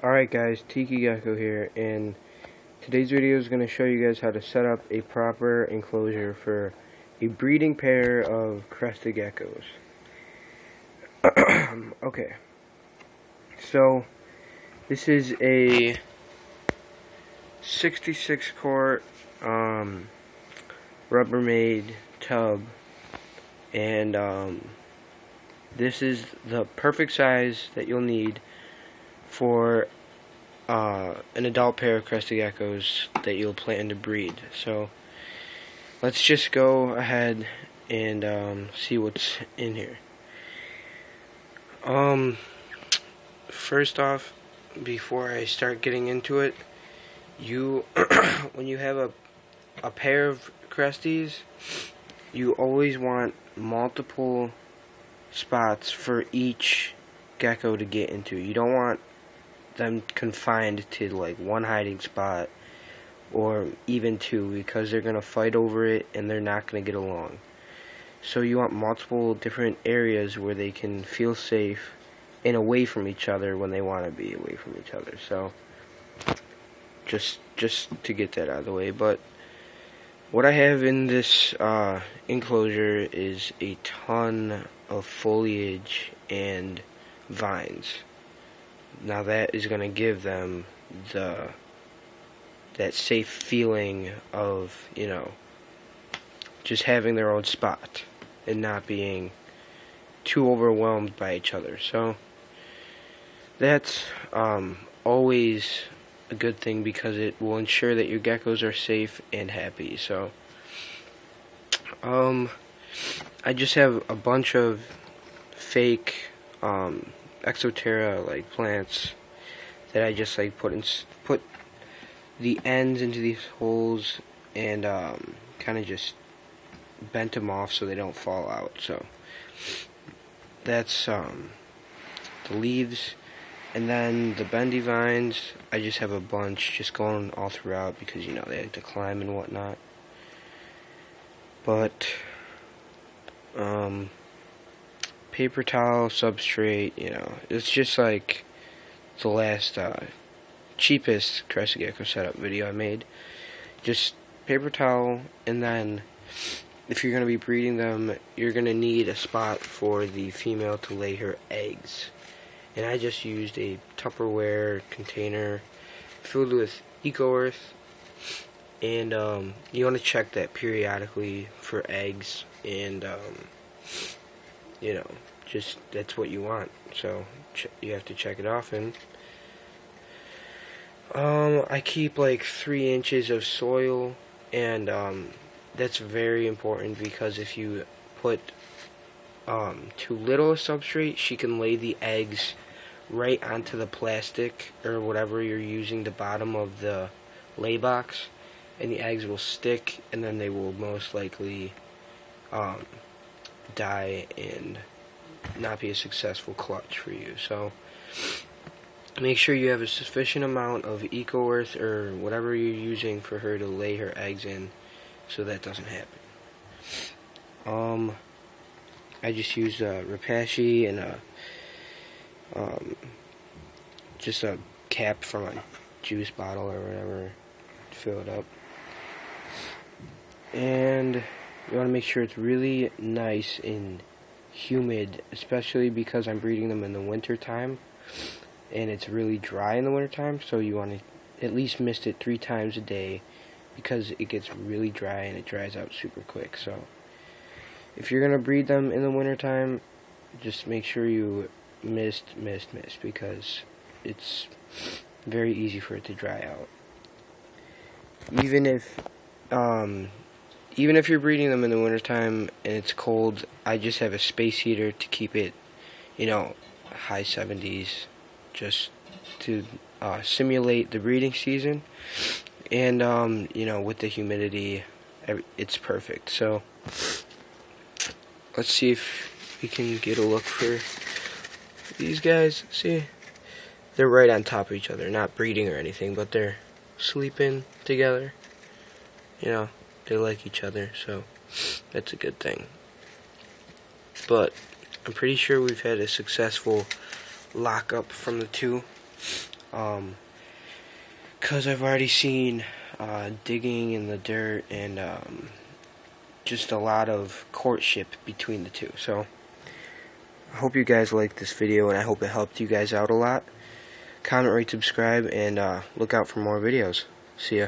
Alright guys, Tiki Gecko here, and today's video is going to show you guys how to set up a proper enclosure for a breeding pair of crested geckos. Okay, so this is a 66 quart Rubbermaid tub, and this is the perfect size that you'll need for an adult pair of crested geckos that you'll plan to breed. So let's just go ahead and see what's in here. First off, before I start getting into it, you when you have a pair of cresties, you always want multiple spots for each gecko to get into. You don't want them confined to like one hiding spot or even two, because they're gonna fight over it and they're not gonna get along. So you want multiple different areas where they can feel safe and away from each other when they want to be away from each other. So just to get that out of the way. But what I have in this enclosure is a ton of foliage and vines. Now that is going to give them that safe feeling of, you know, just having their own spot and not being too overwhelmed by each other. So that's always a good thing, because it will ensure that your geckos are safe and happy. So I just have a bunch of fake Exoterra like plants that I just like put the ends into these holes and kind of just bent them off so they don't fall out. So that's the leaves. And then the bendy vines, I just have a bunch just going all throughout, because, you know, they like to climb and whatnot. But paper towel, substrate, you know, it's just like the last cheapest crested gecko setup video I made. Just paper towel, and then if you're going to be breeding them, you're going to need a spot for the female to lay her eggs. And I just used a Tupperware container filled with eco-earth, and you want to check that periodically for eggs, and you know, just that's what you want, so you have to check it often. I keep like 3 inches of soil, and that's very important, because if you put too little substrate, she can lay the eggs right onto the plastic or whatever you're using, the bottom of the lay box, and the eggs will stick, and then they will most likely die and not be a successful clutch for you. So make sure you have a sufficient amount of eco-earth or whatever you're using for her to lay her eggs in, so that doesn't happen. I just used a Repashy and just a cap from a juice bottle or whatever to fill it up. And you want to make sure it's really nice and humid, especially because I'm breeding them in the winter time and it's really dry in the winter time. So you want to at least mist it 3 times a day, because it gets really dry and it dries out super quick. So if you're gonna breed them in the winter time, just make sure you mist, because it's very easy for it to dry out. Even if you're breeding them in the wintertime and it's cold, I just have a space heater to keep it, you know, high 70s, just to simulate the breeding season. And you know, with the humidity, it's perfect. So let's see if we can get a look for these guys. See, they're right on top of each other, not breeding or anything, but they're sleeping together. You know, they like each other, so that's a good thing. But I'm pretty sure we've had a successful lockup from the two. Because I've already seen digging in the dirt and just a lot of courtship between the two. So I hope you guys liked this video, and I hope it helped you guys out a lot. Comment, rate, subscribe, and look out for more videos. See ya.